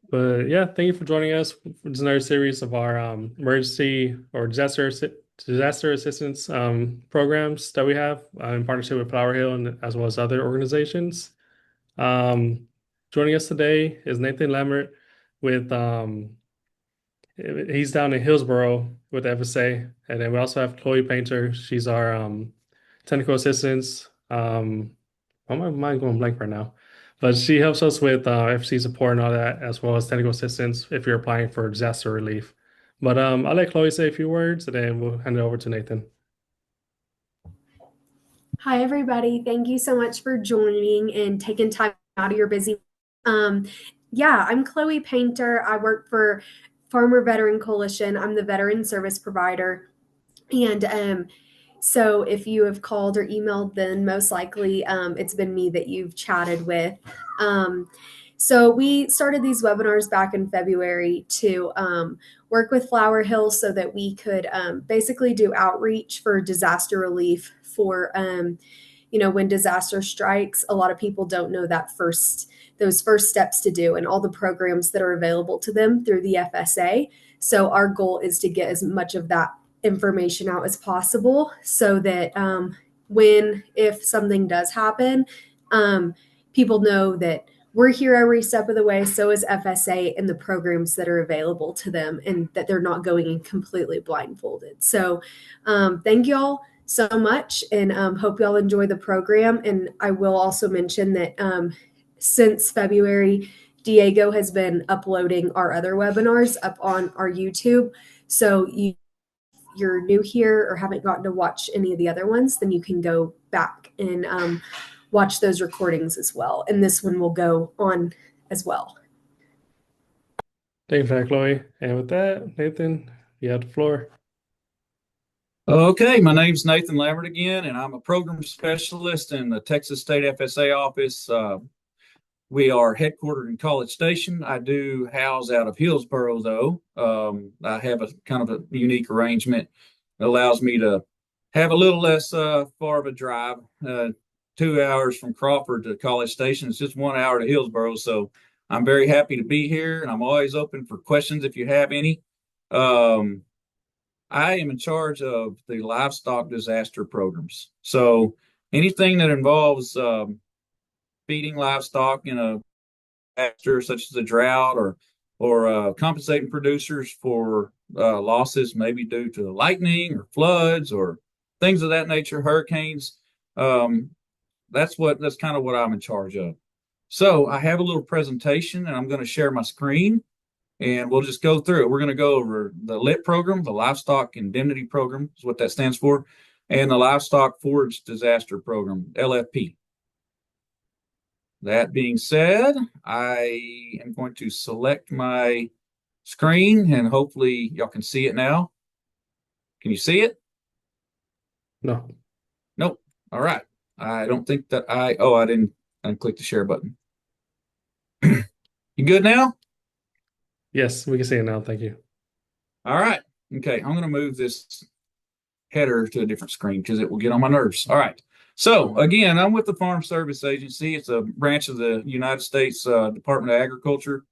But yeah, thank you for joining us for this another series of our emergency or disaster assistance programs that we have in partnership with Flower Hill and as well as other organizations. Um, Joining us today is Nathan Lambert with he's down in Hillsborough with FSA, and then we also have Chloe Painter. She's our technical assistance. Why am I mind going blank right now? But she helps us with FC support and all that, as well as technical assistance if you're applying for disaster relief. But I'll let Chloe say a few words, and then we'll hand it over to Nathan. Hi, everybody. Thank you so much for joining and taking time out of your busy. Um, yeah, I'm Chloe Painter. I work for Farmer Veteran Coalition. I'm the veteran service provider. And so if you have called or emailed, then most likely it's been me that you've chatted with. Um, so we started these webinars back in February to work with Flower Hill so that we could basically do outreach for disaster relief for when disaster strikes. A lot of people don't know those first steps to do and all the programs that are available to them through the FSA. So our goal is to get as much of that information out as possible so that if something does happen, people know that we're here every step of the way. So is FSA and the programs that are available to them, and that they're not going in completely blindfolded. So thank y'all so much, and hope y'all enjoy the program. And I will also mention that since February, Diego has been uploading our other webinars up on our YouTube. So you're new here or haven't gotten to watch any of the other ones, then you can go back and watch those recordings as well. And this one will go on as well. Thank you for that, Chloe. And with that, Nathan, you have the floor. Okay, my name's Nathan Lambert again, and I'm a program specialist in the Texas State FSA office. We are headquartered in College Station. I do house out of Hillsborough, though. I have a kind of a unique arrangement that allows me to have a little less far of a drive. 2 hours from Crawford to College Station. It's just 1 hour to Hillsborough. So I'm very happy to be here, and I'm always open for questions if you have any. Um, I am in charge of the livestock disaster programs. So anything that involves feeding livestock in a disaster such as a drought or compensating producers for losses maybe due to lightning or floods or things of that nature, hurricanes. Um, that's kind of what I'm in charge of. So I have a little presentation and I'm going to share my screen and we'll just go through it. We're going to go over the LIT program, the Livestock Indemnity Program is what that stands for, and the Livestock Forage Disaster Program, LFP. That being said, I am going to select my screen and hopefully y'all can see it now. Can you see it? No. Nope. All right. I don't think that I didn't click the share button. You good now? Yes, we can see it now. Thank you. All right. Okay. I'm going to move this header to a different screen because it will get on my nerves. All right. So again, I'm with the Farm Service Agency. It's a branch of the United States Department of Agriculture.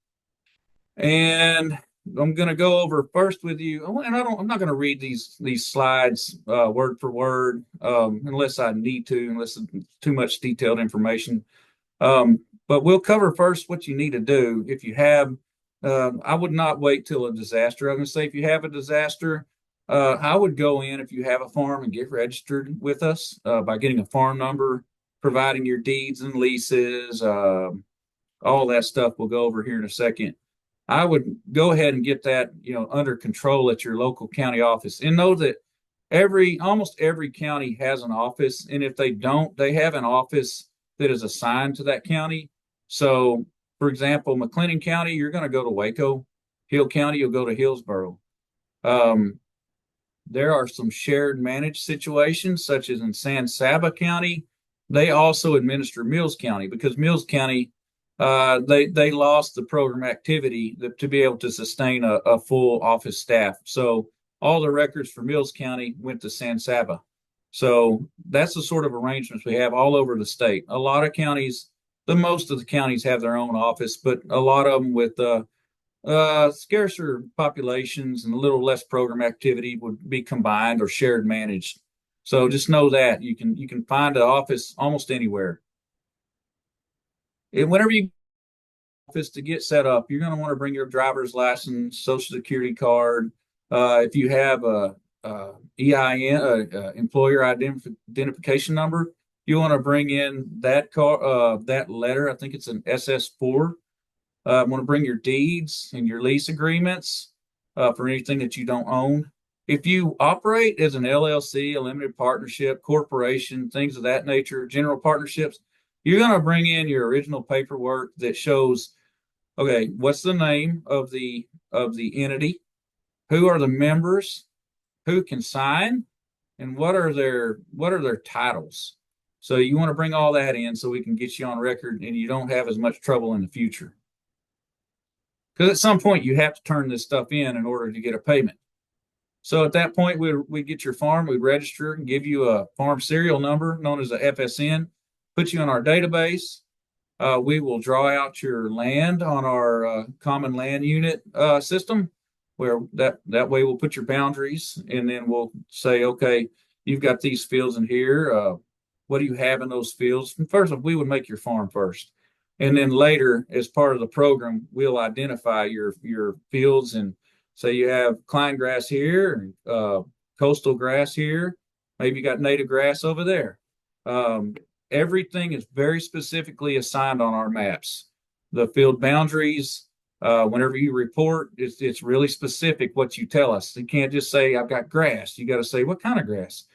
And I'm going to go over first with you, and I'm not going to read these slides word for word unless I need to, unless it's too much detailed information. But we'll cover first what you need to do if you have. I would not wait till a disaster. I'm going to say if you have a disaster, I would go in if you have a farm and get registered with us by getting a farm number, providing your deeds and leases, all that stuff. We'll go over here in a second. I would go ahead and get that, under control at your local county office, and know that almost every county has an office, and if they don't, they have an office that is assigned to that county. So, for example, McLennan County, you're going to go to Waco. Hill County, you'll go to Hillsborough. There are some shared managed situations, such as in San Saba County. They also administer Mills County because Mills County they lost the program activity to be able to sustain a full office staff. So all the records for Mills County went to San Saba. So that's the sort of arrangements we have all over the state. A lot of counties The most of the counties have their own office, but a lot of them with scarcer populations and a little less program activity would be combined or shared managed. So just know that you can find an office almost anywhere. And whenever you office to get set up, you're going to want to bring your driver's license, social security card. If you have a EIN, employer identification number, you want to bring in that that letter. I think it's an SS4. Want to bring your deeds and your lease agreements for anything that you don't own. If you operate as an LLC, a limited partnership, corporation, things of that nature, general partnerships, you're going to bring in your original paperwork that shows, okay, what's the name of the entity, who are the members, who can sign, and what are their titles. So you want to bring all that in so we can get you on record and you don't have as much trouble in the future. Because at some point you have to turn this stuff in order to get a payment. So at that point, we get your farm, we register and give you a farm serial number known as a FSN, put you in our database. We will draw out your land on our common land unit system, where that way we'll put your boundaries, and then we'll say, okay, you've got these fields in here. What do you have in those fields? And first, we would make your farm first. And then later, as part of the program, we'll identify your fields and say you have cline grass here, coastal grass here, maybe you got native grass over there. Everything is very specifically assigned on our maps. The field boundaries, whenever you report, it's really specific what you tell us. You can't just say, I've got grass. You got to say, what kind of grass?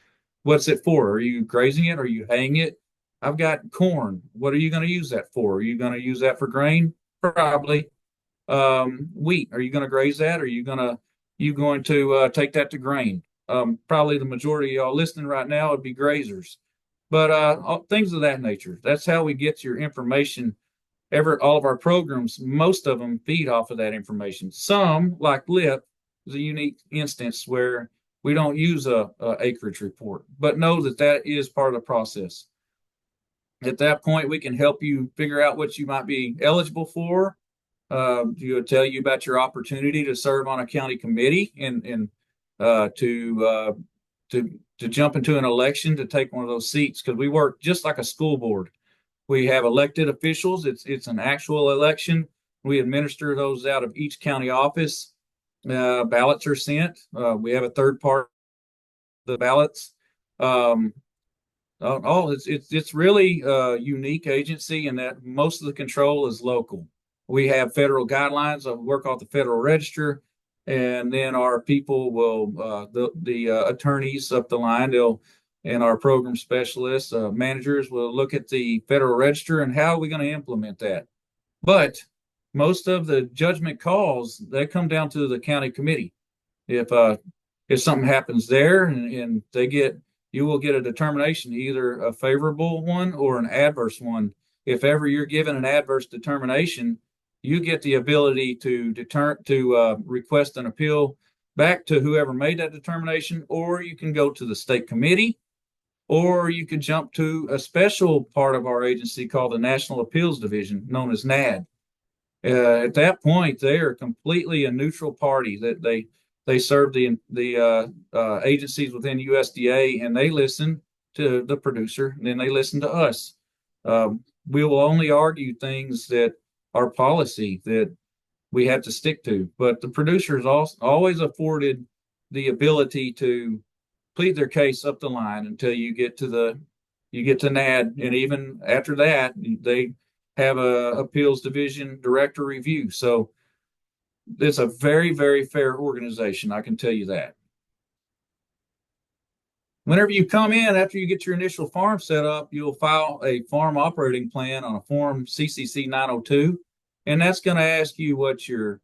What's it for? Are you grazing it? Are you haying it? I've got corn. What are you going to use that for? Are you going to use that for grain? Probably. Wheat. Are you going to graze that? Or are you going to take that to grain? Probably the majority of y'all listening right now would be grazers. But things of that nature. That's how we get your information. All of our programs, most of them feed off of that information. Some, like LIP, is a unique instance where we don't use a acreage report, but know that is part of the process. At that point, we can help you figure out what you might be eligible for. We'll tell you about your opportunity to serve on a county committee and to jump into an election to take one of those seats, because we work just like a school board. We have elected officials. It's an actual election. We administer those out of each county office. Ballots are sent. We have a third part of the ballots. It's really a unique agency in that most of the control is local. We have federal guidelines that work off the Federal Register, and then our people will, the attorneys up the line, and our program specialists, managers will look at the Federal Register and how are we going to implement that. But most of the judgment calls, they come down to the county committee. If something happens there and you will get a determination, either a favorable one or an adverse one. If ever you're given an adverse determination, you get the ability to request an appeal back to whoever made that determination, or you can go to the state committee, or you could jump to a special part of our agency called the National Appeals Division, known as NAD. At that point, they are completely a neutral party. That they serve the agencies within USDA, and they listen to the producer, and then they listen to us. We will only argue things that are policy that we have to stick to, but the producer is always afforded the ability to plead their case up the line until you get to NAD, and even after that, they have a appeals division director review. So it's a very, very fair organization, I can tell you that. Whenever you come in, after you get your initial farm set up, you'll file a farm operating plan on a form CCC 902, and that's going to ask you what your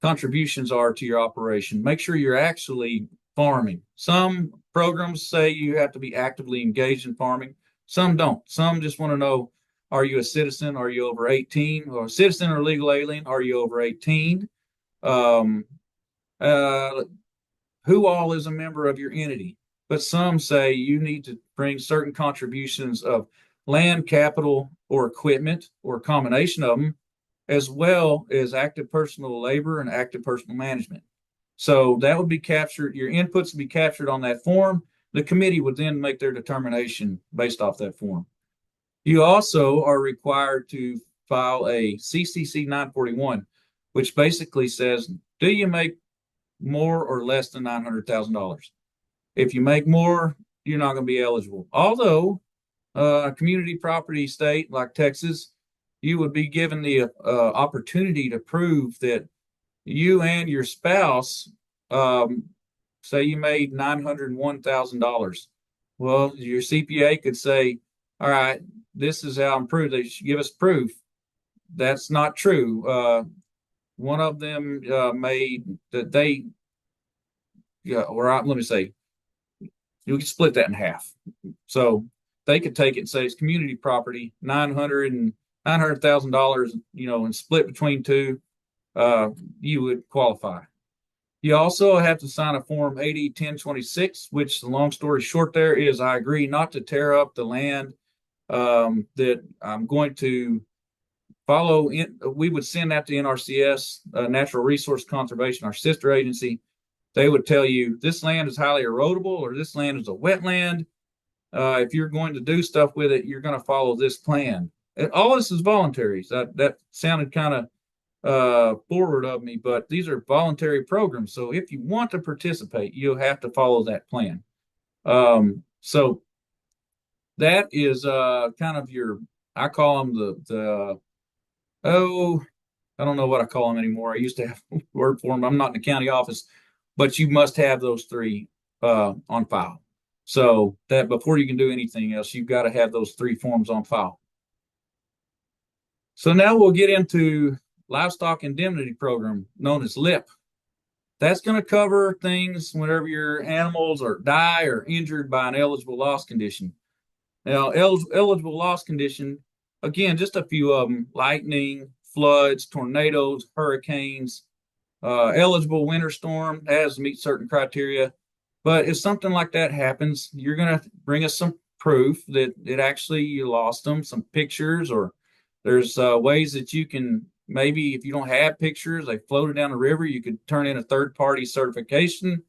contributions are to your operation. Make sure you're actually farming. Some programs say you have to be actively engaged in farming. Some don't. Some just want to know, are you a citizen? Are you over 18? Or a citizen or legal alien? Are you over 18? Who all is a member of your entity? But some say you need to bring certain contributions of land, capital, or equipment or a combination of them, as well as active personal labor and active personal management. So that would be captured, your inputs would be captured on that form. The committee would then make their determination based off that form. You also are required to file a CCC 941, which basically says, do you make more or less than $900,000? If you make more, you're not going to be eligible. Although a community property state like Texas, you would be given the opportunity to prove that you and your spouse, say you made $901,000. Well, your CPA could say, all right, this is how I'm proved. They should give us proof. That's not true. One of them made that they, let me say, you can split that in half. So they could take it and say it's community property, $900,000, and split between two, you would qualify. You also have to sign a form 80-1026, which the long story short there is I agree not to tear up the land that I'm going to follow. We would send that to NRCS, Natural Resource Conservation, our sister agency. They would tell you this land is highly erodible or this land is a wetland. If you're going to do stuff with it, you're going to follow this plan. And all this is voluntary. That sounded kind of forward of me, but these are voluntary programs. So if you want to participate, you'll have to follow that plan. So that is kind of I call them I don't know what I call them anymore. I used to have a word for them. I'm not in the county office, but you must have those three on file. So that before you can do anything else, you've got to have those three forms on file. So now we'll get into Livestock Indemnity Program, known as LIP. That's going to cover things whenever your animals die or injured by an eligible loss condition. Now, eligible loss condition, again, just a few of them: lightning, floods, tornadoes, hurricanes. Eligible winter storm has to meet certain criteria. But if something like that happens, you're going to bring us some proof that actually you lost them, some pictures, or there's ways that you can, maybe if you don't have pictures, they floated down the river, you could turn in a third-party certification.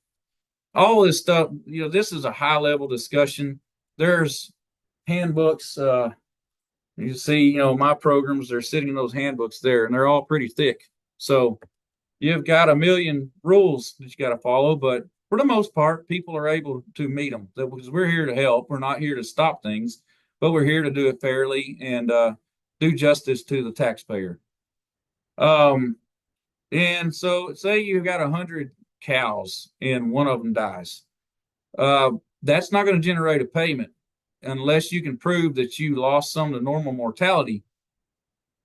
All this stuff, this is a high-level discussion. There's handbooks. You see, my programs, they're sitting in those handbooks there, and they're all pretty thick. So you've got a million rules that you got to follow, but for the most part, people are able to meet them because we're here to help. We're not here to stop things, but we're here to do it fairly and do justice to the taxpayer. And so say you've got 100 cows and one of them dies. That's not going to generate a payment unless you can prove that you lost some to normal mortality.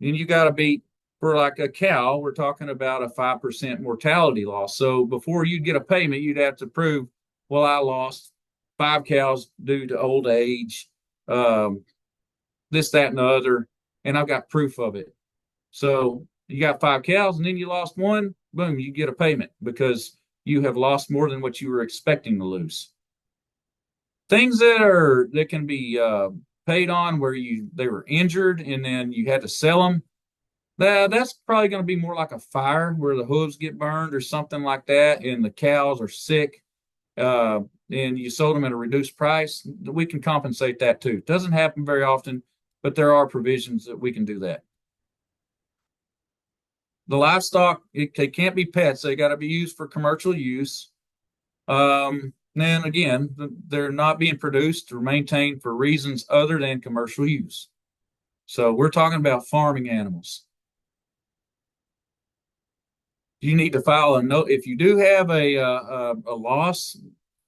And you got to beat, for like a cow, we're talking about a 5% mortality loss. So before you get a payment, you'd have to prove, well, I lost 5 cows due to old age, this, that, and the other, and I've got proof of it. So you got 5 cows and then you lost one, boom, you get a payment because you have lost more than what you were expecting to lose. Things that can be paid on where they were injured and then you had to sell them. That's probably going to be more like a fire where the hooves get burned or something like that, and the cows are sick, and you sold them at a reduced price. We can compensate that too. Doesn't happen very often, but there are provisions that we can do that. The livestock, they can't be pets. They got to be used for commercial use. Then again, they're not being produced or maintained for reasons other than commercial use. So we're talking about farming animals. You need to file a note. If you do have a loss,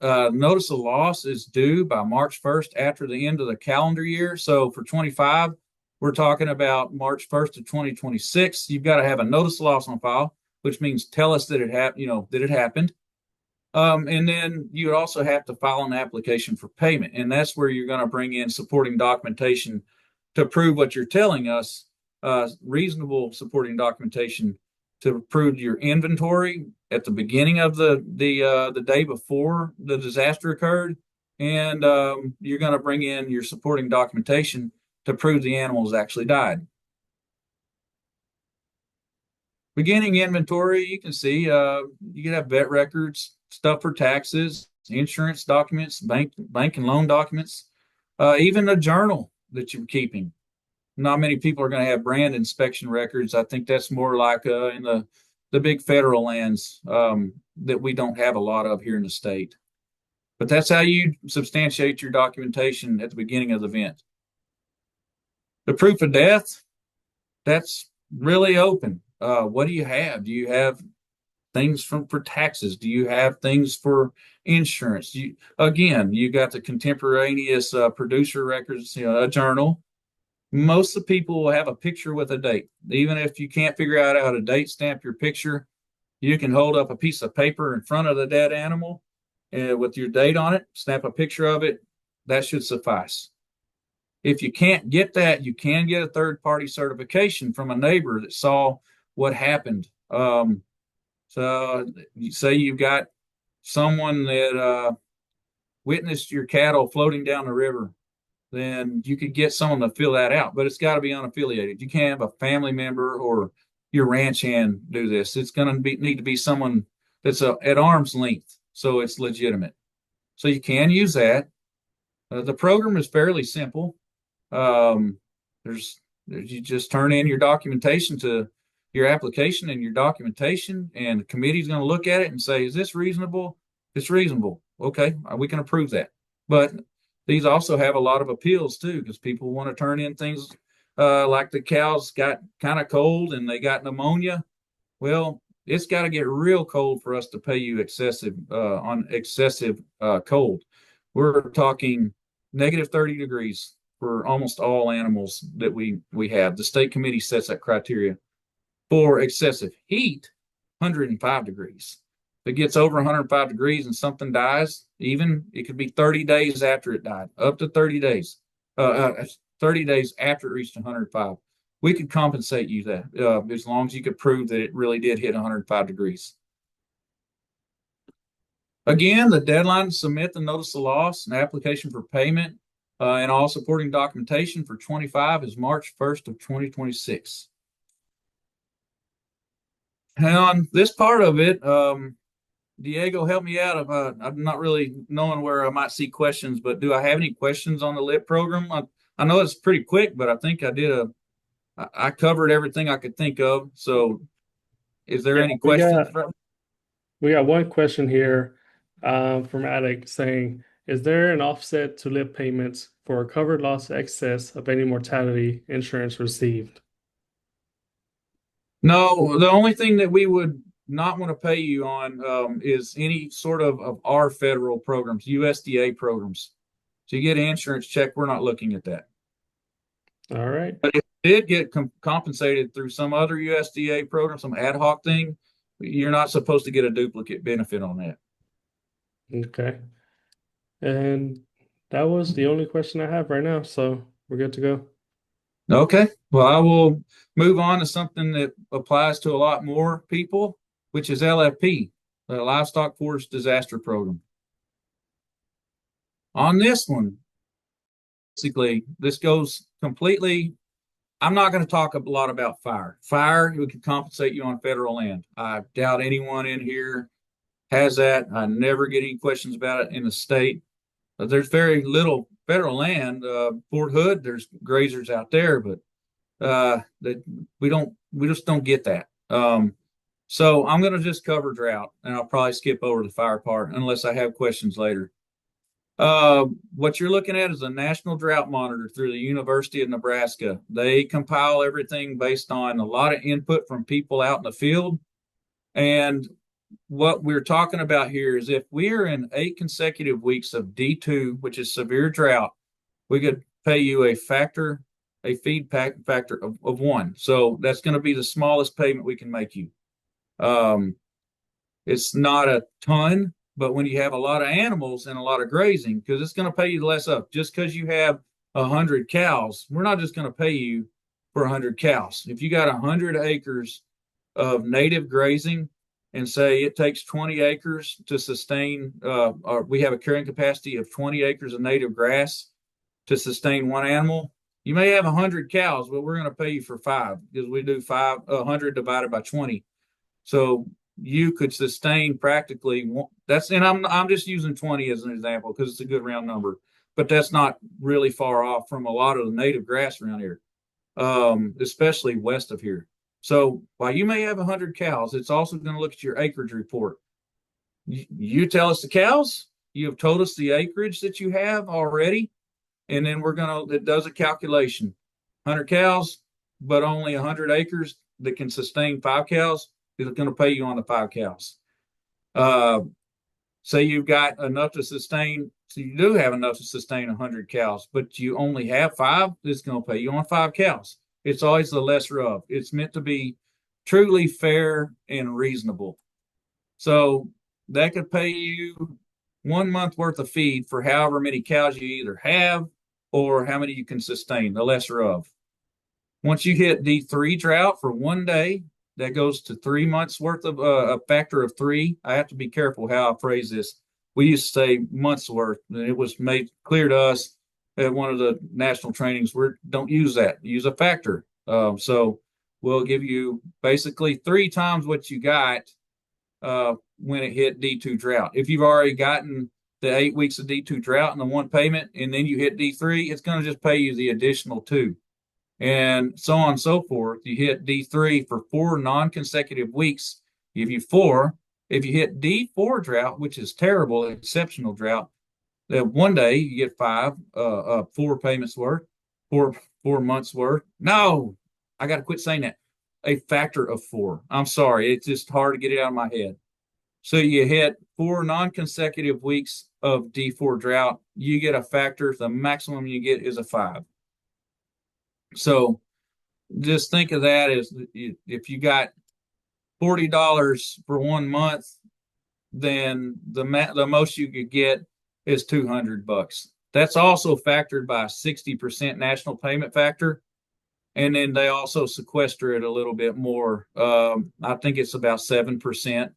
notice of loss is due by March 1st after the end of the calendar year. So for 25, we're talking about March 1st of 2026. You've got to have a notice of loss on file, which means tell us that it happened. And then you would also have to file an application for payment. And that's where you're going to bring in supporting documentation to prove what you're telling us, reasonable supporting documentation to prove your inventory at the beginning of the day before the disaster occurred. And you're going to bring in your supporting documentation to prove the animals actually died. Beginning inventory, you can see you can have vet records, stuff for taxes, insurance documents, bank and loan documents, even a journal that you're keeping. Not many people are going to have brand inspection records. I think that's more like in the big federal lands that we don't have a lot of here in the state. But that's how you substantiate your documentation at the beginning of the event. The proof of death, that's really open. What do you have? Do you have things for taxes? Do you have things for insurance? You got the contemporaneous producer records, a journal. Most of the people will have a picture with a date. Even if you can't figure out how to date stamp your picture, you can hold up a piece of paper in front of the dead animal with your date on it, snap a picture of it. That should suffice. If you can't get that, you can get a third-party certification from a neighbor that saw what happened. So you say you've got someone that witnessed your cattle floating down the river, then you could get someone to fill that out, but it's got to be unaffiliated. You can't have a family member or your ranch hand do this. It's going to need to be someone that's at arm's length, so it's legitimate. So you can use that. The program is fairly simple. You just turn in your documentation to your application and your documentation, and the committee's going to look at it and say, is this reasonable? It's reasonable. Okay, we can approve that. But these also have a lot of appeals too, because people want to turn in things like the cows got kind of cold and they got pneumonia. Well, it's got to get real cold for us to pay you excessive cold. We're talking negative 30 degrees for almost all animals that we have. The state committee sets that criteria. For excessive heat, 105 degrees. If it gets over 105 degrees and something dies, even it could be 30 days after it died, up to 30 days. 30 days after it reached 105. We could compensate you that as long as you could prove that it really did hit 105 degrees. Again, the deadline to submit the notice of loss and application for payment and all supporting documentation for 25 is March 1st of 2026. On this part of it, Diego, help me out. I'm not really knowing where I might see questions, but do I have any questions on the LIP program? I know it's pretty quick, but I think I covered everything I could think of. So is there any questions? We got one question here from Alec saying, is there an offset to LIP payments for covered loss excess of any mortality insurance received? No, the only thing that we would not want to pay you on is any sort of our federal programs, USDA programs. So you get an insurance check, we're not looking at that. All right. But if it did get compensated through some other USDA program, some ad hoc thing, you're not supposed to get a duplicate benefit on that. Okay. And that was the only question I have right now, so we're good to go. Okay. Well, I will move on to something that applies to a lot more people, which is LFP, the Livestock Forage Disaster Program. On this one, basically, this goes completely. I'm not going to talk a lot about fire. Fire, we can compensate you on federal land. I doubt anyone in here has that. I never get any questions about it in the state. There's very little federal land. Fort Hood, there's grazers out there, but that we just don't get that. So I'm going to just cover drought, and I'll probably skip over the fire part unless I have questions later. What you're looking at is a national drought monitor through the University of Nebraska. They compile everything based on a lot of input from people out in the field. And what we're talking about here is if we're in 8 consecutive weeks of D2, which is severe drought, we could pay you a feed factor of 1. So that's going to be the smallest payment we can make you. It's not a ton, but when you have a lot of animals and a lot of grazing, because it's going to pay you less up. Just because you have 100 cows, we're not just going to pay you for 100 cows. If you got 100 acres of native grazing, and say it takes 20 acres to sustain, or we have a carrying capacity of 20 acres of native grass to sustain one animal, You may have 100 cows, but we're going to pay you for 5 because we do 100 divided by 20. So you could sustain practically that's, and I'm just using 20 as an example because it's a good round number, but that's not really far off from a lot of the native grass around here, especially west of here. So while you may have 100 cows, it's also going to look at your acreage report. You tell us the cows, you have told us the acreage that you have already, and then it does a calculation. 100 cows, but only 100 acres that can sustain 5 cows. It's going to pay you on the 5 cows. Say you've got enough to sustain, so you do have enough to sustain 100 cows, but you only have 5, it's going to pay you on 5 cows. It's always the lesser of. It's meant to be truly fair and reasonable. So that could pay you 1 month worth of feed for however many cows you either have or how many you can sustain, the lesser of. Once you hit D3 drought for 1 day, that goes to 3 months worth of a factor of 3. I have to be careful how I phrase this. We used to say months worth, and it was made clear to us at one of the national trainings. Don't use that. Use a factor. So we'll give you basically 3 times what you got when it hit D2 drought. If you've already gotten the 8 weeks of D2 drought in the one payment, and then you hit D3, it's going to just pay you the additional 2. And so on and so forth. You hit D3 for 4 non-consecutive weeks, give you 4. If you hit D4 drought, which is terrible, exceptional drought, that 1 day you get 5, 4 payments worth, 4 months worth. No, I got to quit saying that. A factor of 4. I'm sorry, it's just hard to get it out of my head. So you hit 4 non-consecutive weeks of D4 drought, you get a factor. The maximum you get is a 5. So just think of that as if you got $40 for 1 month, then the most you could get is $200. That's also factored by a 60% national payment factor. And then they also sequester it a little bit more. I think it's about 7%,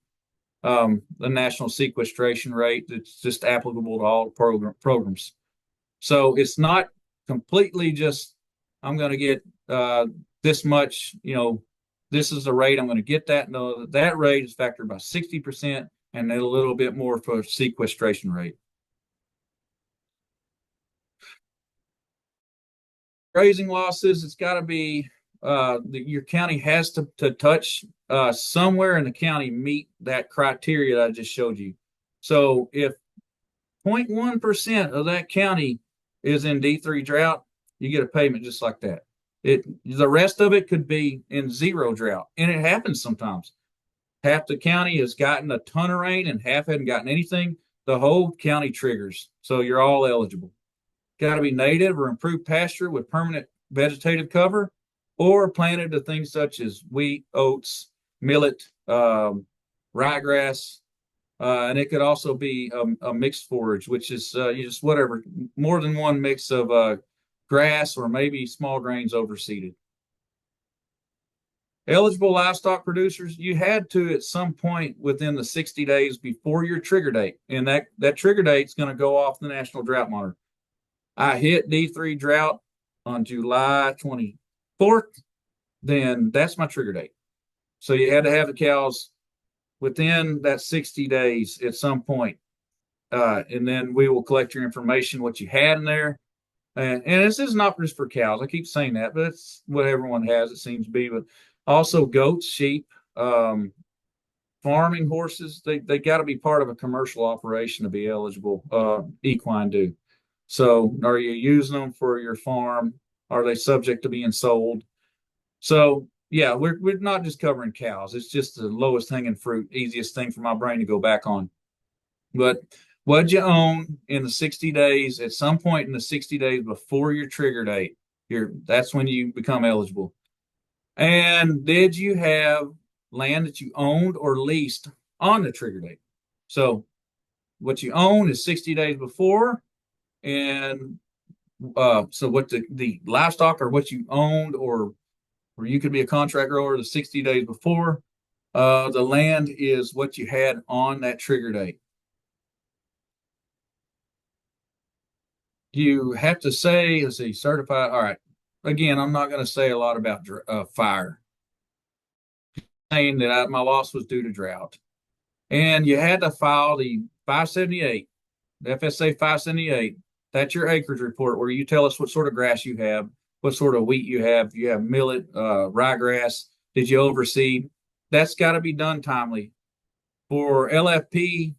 the national sequestration rate that's just applicable to all programs. So it's not completely just, I'm going to get this much, this is the rate, I'm going to get that. No, that rate is factored by 60% and then a little bit more for sequestration rate. Grazing losses, it's got to be, your county has to touch somewhere in the county meet that criteria that I just showed you. So if 0.1% of that county is in D3 drought, you get a payment just like that. The rest of it could be in 0 drought, and it happens sometimes. Half the county has gotten a ton of rain and half hadn't gotten anything. The whole county triggers, so you're all eligible. Got to be native or improved pasture with permanent vegetative cover, or planted to things such as wheat, oats, millet, ryegrass, and it could also be a mixed forage, which is just whatever, more than one mix of grass or maybe small grains overseeded. Eligible livestock producers, you had to at some point within the 60 days before your trigger date, and that trigger date is going to go off the National Drought Monitor. I hit D3 drought on July 24th, then that's my trigger date. So you had to have the cows within that 60 days at some point. And then we will collect your information, what you had in there. And this is not just for cows. I keep saying that, but it's what everyone has, it seems to be. But also goats, sheep, farming horses, they got to be part of a commercial operation to be eligible, equine do. So are you using them for your farm? Are they subject to being sold? So yeah, we're not just covering cows. It's just the lowest hanging fruit, easiest thing for my brain to go back on. But what you own in the 60 days, at some point in the 60 days before your trigger date, that's when you become eligible. And did you have land that you owned or leased on the trigger date? So what you own is 60 days before, and so what the livestock or what you owned, or you could be a contract grower the 60 days before. The land is what you had on that trigger date. You have to say, let's see, certified. All right. again, I'm not going to say a lot about fire, saying that my loss was due to drought. And you had to file the 578, the FSA 578. That's your acreage report where you tell us what sort of grass you have, what sort of wheat you have. You have millet, ryegrass. Did you overseed? That's got to be done timely. For LFP,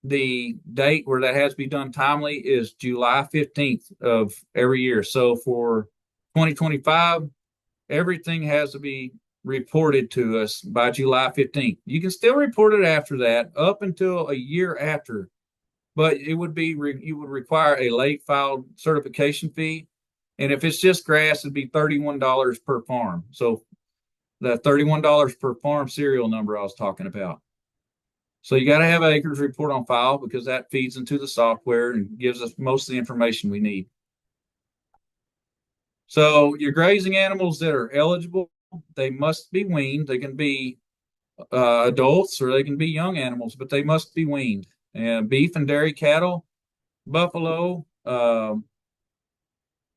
the date where that has to be done timely is July 15th of every year. So for 2025, everything has to be reported to us by July 15th. You can still report it after that, up until a year after, but it would be you would require a late filed certification fee. And if it's just grass, it'd be $31 per farm. So the $31 per farm serial number I was talking about. So you got to have an acreage report on file because that feeds into the software and gives us most of the information we need. So your grazing animals that are eligible, they must be weaned. They can be adults or they can be young animals, but they must be weaned. And beef and dairy cattle, buffalo,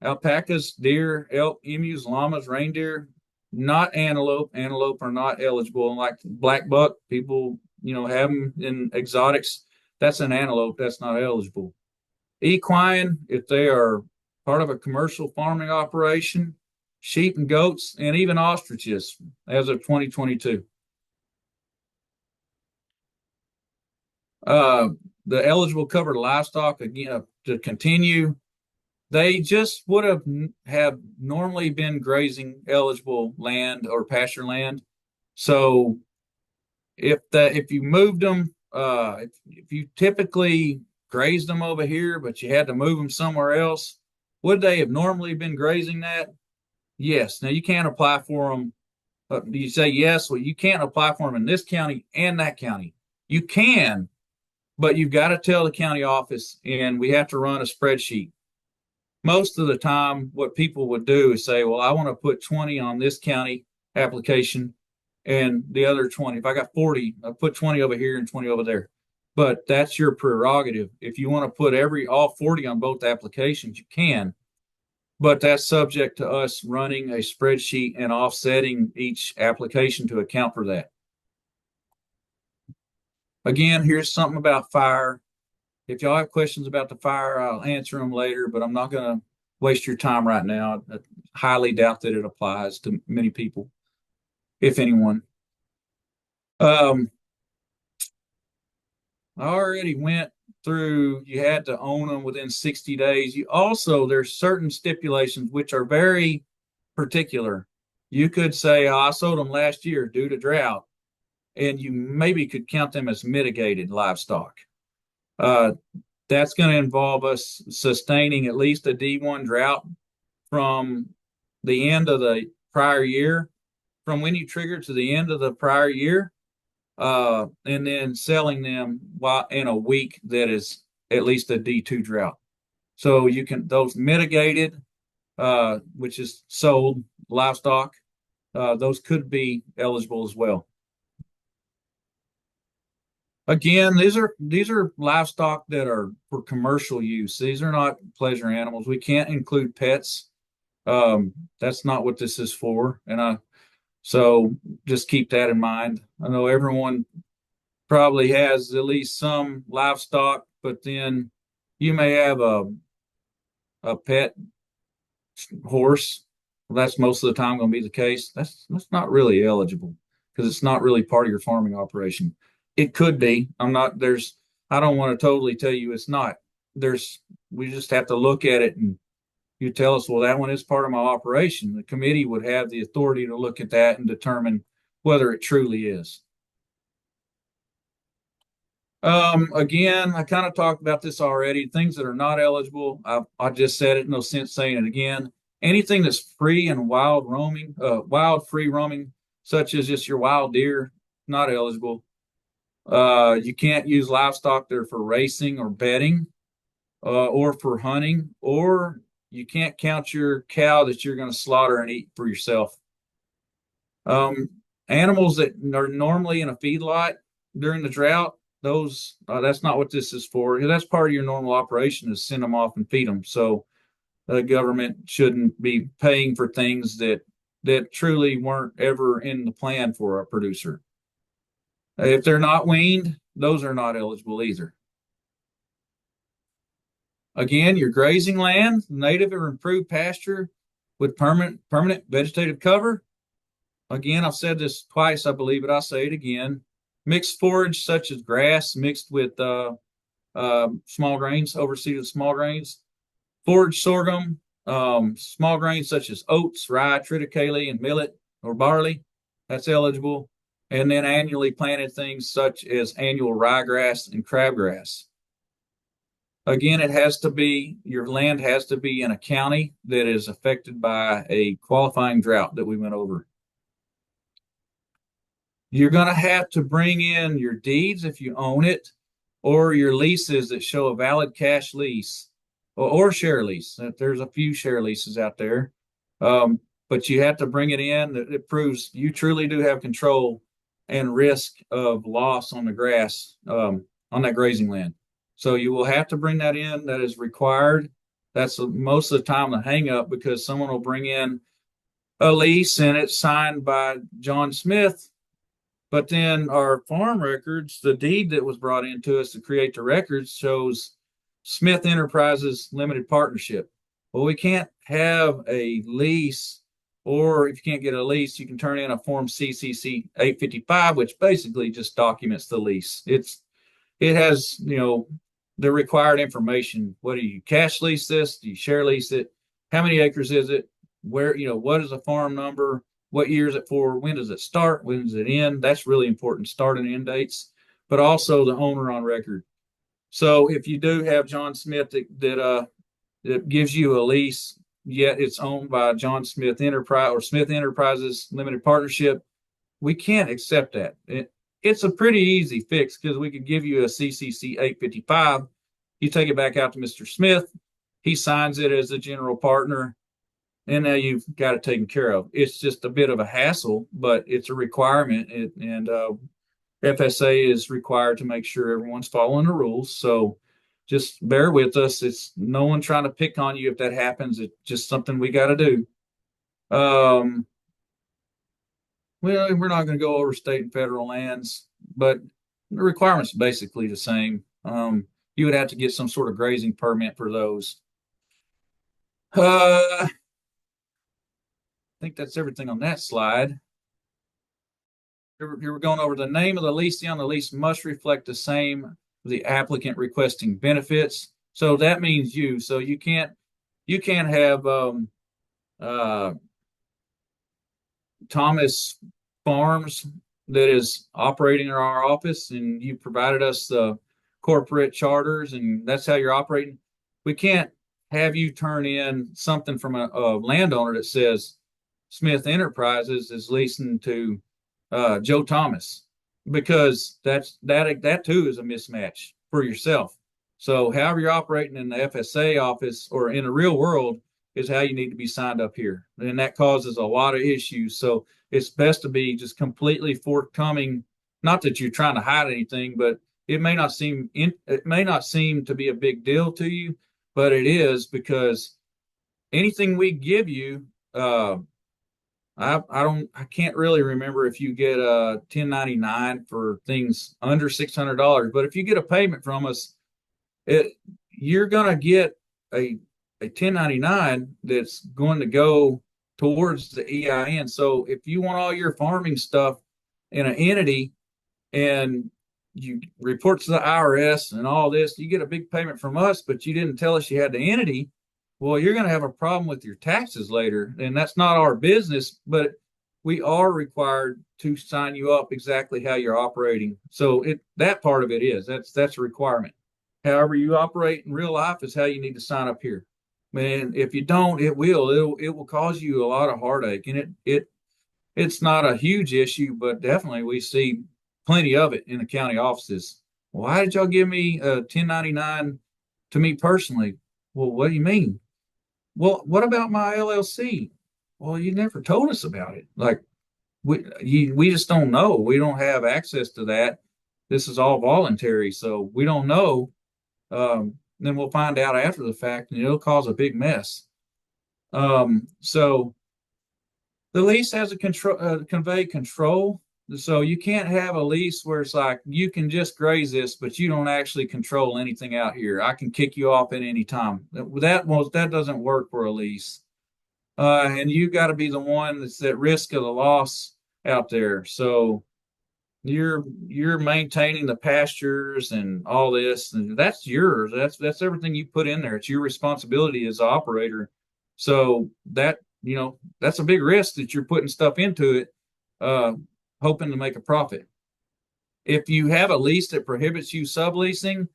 alpacas, deer, elk, emus, llamas, reindeer, not antelope. Antelope are not eligible. Like black buck, people, have them in exotics. That's an antelope. That's not eligible. Equine, if they are part of a commercial farming operation, sheep and goats, and even ostriches as of 2022. The eligible covered livestock, again, to continue, they just would have normally been grazing eligible land or pasture land. So if you moved them, if you typically grazed them over here, but you had to move them somewhere else, would they have normally been grazing that? Yes. Now you can't apply for them. You say yes. Well, you can't apply for them in this county and that county. You can, but you've got to tell the county office, and we have to run a spreadsheet. Most of the time, what people would do is say, well, I want to put 20 on this county application and the other 20. If I got 40, I put 20 over here and 20 over there. But that's your prerogative. If you want to put all 40 on both applications, you can. But that's subject to us running a spreadsheet and offsetting each application to account for that. Again, here's something about fire. If y'all have questions about the fire, I'll answer them later, but I'm not going to waste your time right now. I highly doubt that it applies to many people, if anyone. I already went through, you had to own them within 60 days. There's certain stipulations which are very particular. You could say, I sold them last year due to drought, and you maybe could count them as mitigated livestock. That's going to involve us sustaining at least a D1 drought from the end of the prior year, from when you trigger to the end of the prior year, and then selling them in a week that is at least a D2 drought. So you can, those mitigated, which is sold livestock, those could be eligible as well. Again, these are livestock that are for commercial use. These are not pleasure animals. We can't include pets. That's not what this is for. So just keep that in mind. I know everyone probably has at least some livestock, but then you may have a pet horse. Well, that's most of the time going to be the case. That's not really eligible because it's not really part of your farming operation. It could be. I don't want to totally tell you it's not. We just have to look at it and you tell us, well, that one is part of my operation. The committee would have the authority to look at that and determine whether it truly is. Again, I kind of talked about this already. Things that are not eligible, I just said it, no sense saying it again. Anything that's free and wild free roaming, such as just your wild deer, not eligible. You can't use livestock that are for racing or betting, or for hunting, or you can't count your cow that you're going to slaughter and eat for yourself. Animals that are normally in a feedlot during the drought, that's not what this is for. That's part of your normal operation is send them off and feed them. So The government shouldn't be paying for things that truly weren't ever in the plan for a producer. If they're not weaned, those are not eligible either. Again, your grazing land, native or improved pasture with permanent vegetative cover. Again, I've said this twice, I believe, but I'll say it again. Mixed forage such as grass mixed with small grains, overseeded small grains. Forage sorghum, small grains such as oats, rye, triticale, and millet or barley. That's eligible. And then annually planted things such as annual ryegrass and crabgrass. Again, your land has to be in a county that is affected by a qualifying drought that we went over. You're going to have to bring in your deeds if you own it, or your leases that show a valid cash lease, or share lease. There's a few share leases out there. But you have to bring it in. It proves you truly do have control and risk of loss on the grass, on that grazing land. So you will have to bring that in. That is required. That's most of the time the hang up, because someone will bring in a lease and it's signed by John Smith, but then our farm records, the deed that was brought into us to create the records, shows Smith Enterprises Limited Partnership. Well, we can't have a lease, or if you can't get a lease, you can turn in a Form CCC 855, which basically just documents the lease. It has, the required information. What do you cash lease this? Do you share lease it? How many acres is it? Where, what is the farm number? What year is it for? When does it start? When does it end? That's really important, start and end dates, but also the owner on record. So if you do have John Smith that gives you a lease, yet it's owned by John Smith Enterprise or Smith Enterprises Limited Partnership, we can't accept that. It's a pretty easy fix, because we could give you a CCC 855. You take it back out to Mr. Smith. He signs it as a general partner, and now you've got it taken care of. It's just a bit of a hassle, but it's a requirement, and FSA is required to make sure everyone's following the rules. So just bear with us. It's no one trying to pick on you if that happens. It's just something we got to do. Well, we're not going to go over state and federal lands, but the requirements are basically the same. You would have to get some sort of grazing permit for those. I think that's everything on that slide. Here we're going over the name of the leasing. On the lease must reflect the same the applicant requesting benefits. So that means you. So you can't have Thomas Farms that is operating in our office, and you provided us the corporate charters, and that's how you're operating. We can't have you turn in something from a landowner that says Smith Enterprises is leasing to Joe Thomas, because that too is a mismatch for yourself. So however you're operating in the FSA office or in the real world is how you need to be signed up here, and that causes a lot of issues. So it's best to be just completely forthcoming. Not that you're trying to hide anything, but it may not seem to be a big deal to you, but it is, because anything we give you, I can't really remember if you get a 1099 for things under $600, but if you get a payment from us, you're gonna get a 1099 that's going to go towards the EIN. So if you want all your farming stuff in an entity and you report to the IRS and all this, you get a big payment from us, but you didn't tell us you had the entity. Well, you're going to have a problem with your taxes later, and that's not our business, but we are required to sign you up exactly how you're operating. So that part of it is, that's a requirement. However you operate in real life is how you need to sign up here. Man, if you don't, it will cause you a lot of heartache, and it's not a huge issue, but definitely we see plenty of it in the county offices. Why did y'all give me a 1099 to me personally? Well, what do you mean? Well, what about my LLC? Well, you never told us about it. Like we just don't know. We don't have access to that. This is all voluntary, so we don't know. Then we'll find out after the fact, and it'll cause a big mess. So the lease has a convey control. So you can't have a lease where it's like you can just graze this, but you don't actually control anything out here. I can kick you off at any time. That doesn't work for a lease. And you got to be the one that's at risk of the loss out there. So you're maintaining the pastures and all this, and that's yours. That's everything you put in there. It's your responsibility as the operator. So that's a big risk that you're putting stuff into it, uh, hoping to make a profit. If you have a lease that prohibits you subleasing,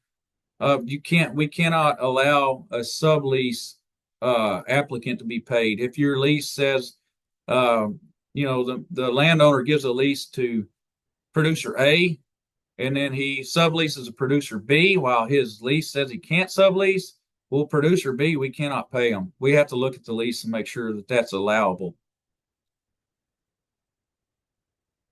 we cannot allow a sublease applicant to be paid. If your lease says, the landowner gives a lease to producer A, and then he subleases a producer B while his lease says he can't sublease. Well, producer B, we cannot pay him. We have to look at the lease and make sure that that's allowable.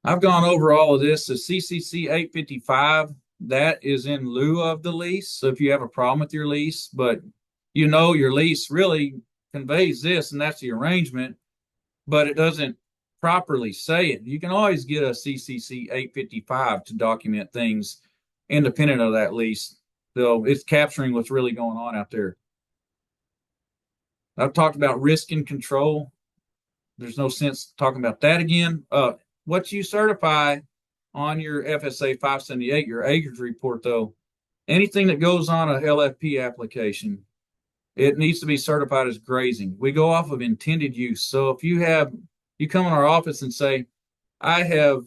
I've gone over all of this. The CCC 855, that is in lieu of the lease. So if you have a problem with your lease, but your lease really conveys this, and that's the arrangement, but it doesn't properly say it. You can always get a CCC 855 to document things independent of that lease. So it's capturing what's really going on out there. I've talked about risk and control. There's no sense talking about that again. What you certify on your FSA 578, your acreage report, though, anything that goes on a LFP application, it needs to be certified as grazing. We go off of intended use. So if you come in our office and say, I have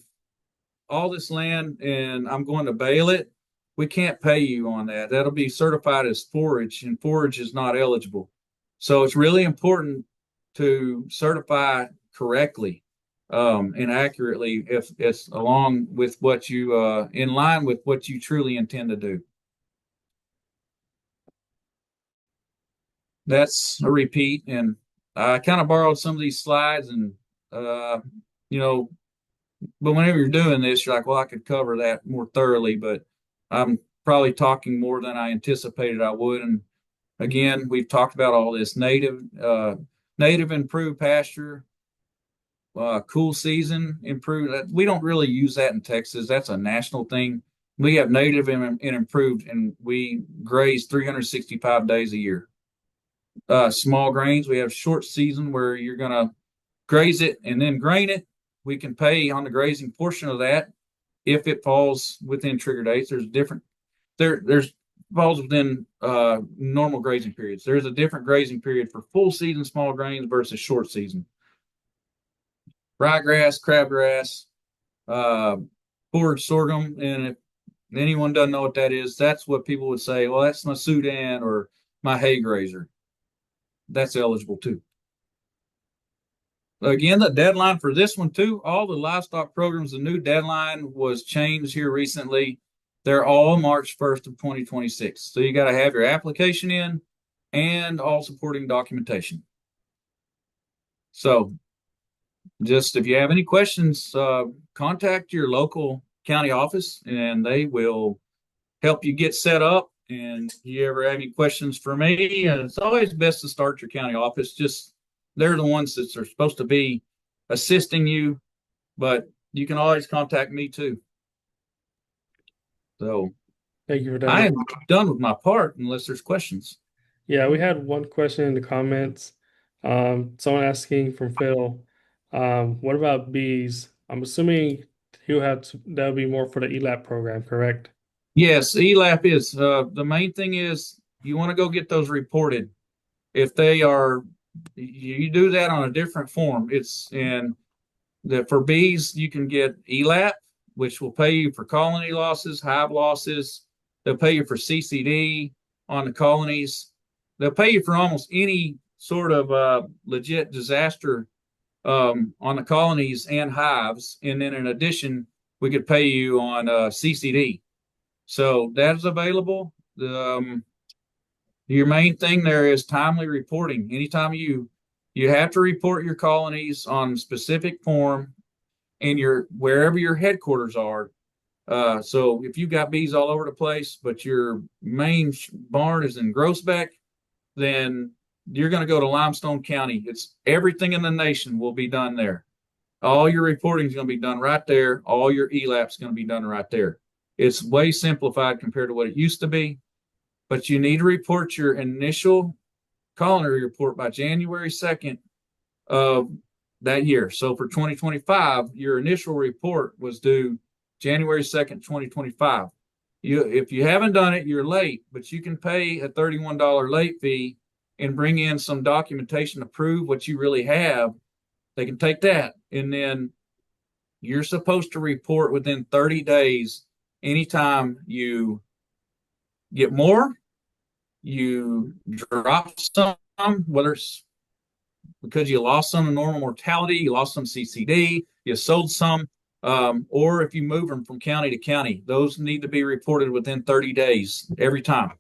all this land and I'm going to bale it, we can't pay you on that. That'll be certified as forage, and forage is not eligible. So it's really important to certify correctly and accurately if it's along with what you in line with what you truly intend to do. That's a repeat, and I kind of borrowed some of these slides, and but whenever you're doing this, you're like, well, I could cover that more thoroughly, but I'm probably talking more than I anticipated I would. And again, we've talked about all this native improved pasture, cool season improved. We don't really use that in Texas. That's a national thing. We have native and improved, and we graze 365 days a year. Small grains, we have short season where you're going to graze it and then grain it. We can pay on the grazing portion of that if it falls within trigger dates. There's falls within normal grazing periods. There's a different grazing period for full season small grains versus short season. Ryegrass, crabgrass, forage sorghum, and if anyone doesn't know what that is, that's what people would say, well, that's my Sudan or my hay grazer. That's eligible too. Again, the deadline for this one too, all the livestock programs, the new deadline was changed here recently. They're all March 1st of 2026. So you got to have your application in and all supporting documentation. So just if you have any questions, contact your local county office and they will help you get set up. And if you ever have any questions for me, it's always best to start your county office. Just they're the ones that are supposed to be assisting you, but you can always contact me too. So Thank you for that. I am done with my part unless there's questions. Yeah, we had one question in the comments. Someone asking from Phil, what about bees? I'm assuming that'll be more for the ELAP program, correct? Yes, ELAP is. The main thing is you want to go get those reported. If they are, you do that on a different form. For bees, you can get ELAP, which will pay you for colony losses, hive losses. They'll pay you for CCD on the colonies. They'll pay you for almost any sort of legit disaster on the colonies and hives. And then in addition, we could pay you on CCD. So that is available. Your main thing there is timely reporting. Anytime you have to report your colonies on specific form and wherever your headquarters are. So if you've got bees all over the place, but your main barn is in Groesbeck, then you're going to go to Limestone County. It's everything in the nation will be done there. All your reporting is going to be done right there. All your ELAP is going to be done right there. It's way simplified compared to what it used to be, but you need to report your initial culinary report by January 2nd of that year. So for 2025, your initial report was due January 2nd, 2025. If you haven't done it, you're late, but you can pay a $31 late fee and bring in some documentation to prove what you really have. They can take that, and then you're supposed to report within 30 days anytime you get more, you drop some, whether it's because you lost some normal mortality, you lost some CCD, you sold some, or if you move them from county to county, those need to be reported within 30 days every time.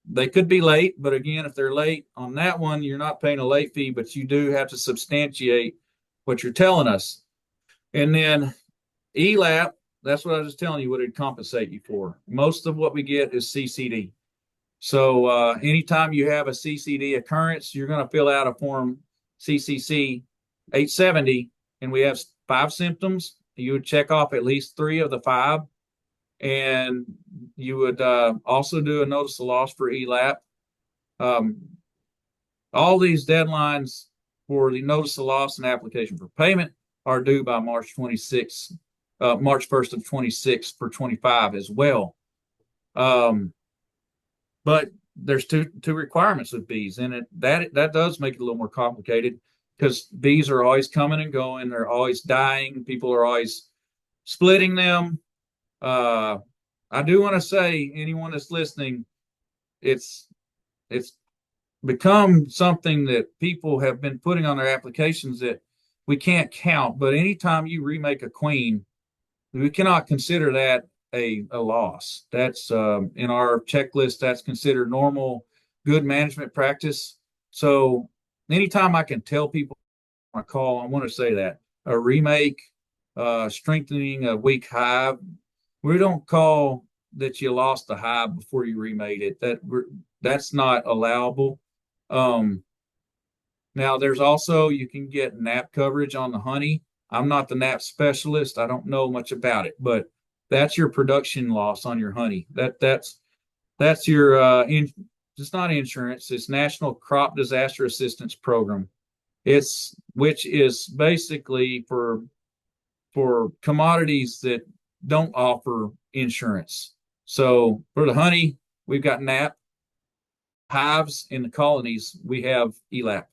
They could be late, but again, if they're late on that one, you're not paying a late fee, but you do have to substantiate what you're telling us. And then ELAP, that's what I was telling you, what it'd compensate you for. Most of what we get is CCD. So anytime you have a CCD occurrence, you're going to fill out a form CCC 870, and we have 5 symptoms. You would check off at least 3 of the 5, and you would also do a notice of loss for ELAP. All these deadlines for the notice of loss and application for payment are due by March 26th, March 1st of 26 for 25 as well. But there's two requirements with bees, and that does make it a little more complicated because bees are always coming and going. They're always dying. People are always splitting them. I do want to say, anyone that's listening, it's become something that people have been putting on their applications that we can't count. But anytime you remake a queen, we cannot consider that a loss. That's in our checklist, that's considered normal, good management practice. So anytime I can tell people on a call, I want to say that a remake, strengthening a weak hive, we don't call that you lost the hive before you remade it. That's not allowable. Now there's also, you can get NAP coverage on the honey. I'm not the NAP specialist. I don't know much about it, but that's your production loss on your honey. That's your it's not insurance. It's National Crop Disaster Assistance Program. Which is basically for commodities that don't offer insurance. So for the honey, we've got NAP. Hives in the colonies, we have ELAP.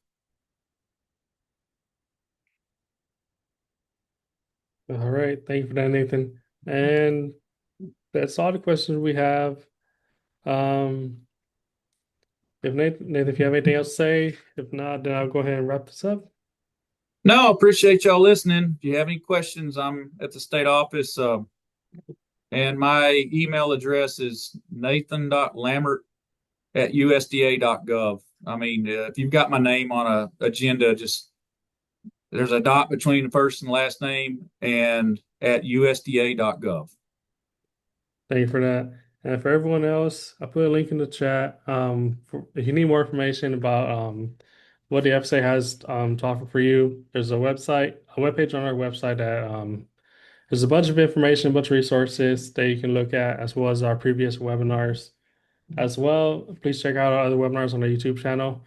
All right. Thank you for that, Nathan. And that's all the questions we have. If Nathan, if you have anything else to say, if not, then I'll go ahead and wrap this up. No, appreciate y'all listening. If you have any questions, I'm at the state office, and my email address is nathan.lambert@usda.gov. I mean, if you've got my name on a agenda, just there's a dot between the first and last name and at USDA.gov. Thank you for that. And for everyone else, I put a link in the chat. If you need more information about what the FSA has to offer for you, there's a webpage on our website that there's a bunch of information, a bunch of resources that you can look at, as well as our previous webinars. As well, please check out our other webinars on our YouTube channel.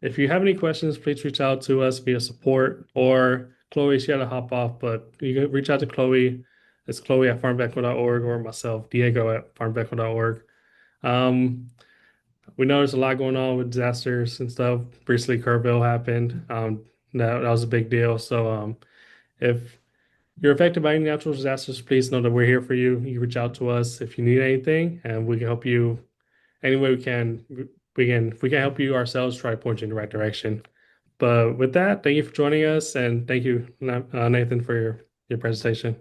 If you have any questions, please reach out to us via support, or Chloe. She had to hop off, but you can reach out to Chloe. It's Chloe@farmbeckle.org, or myself, Diego@farmbeckle.org. We know there's a lot going on with disasters and stuff. Recently, Kerrville happened. That was a big deal. So if you're affected by any natural disasters, please know that we're here for you. You can reach out to us if you need anything, and we can help you any way we can. If we can help you ourselves, try to point you in the right direction. But with that, thank you for joining us, and thank you, Nathan, for your presentation.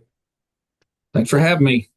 Thanks for having me.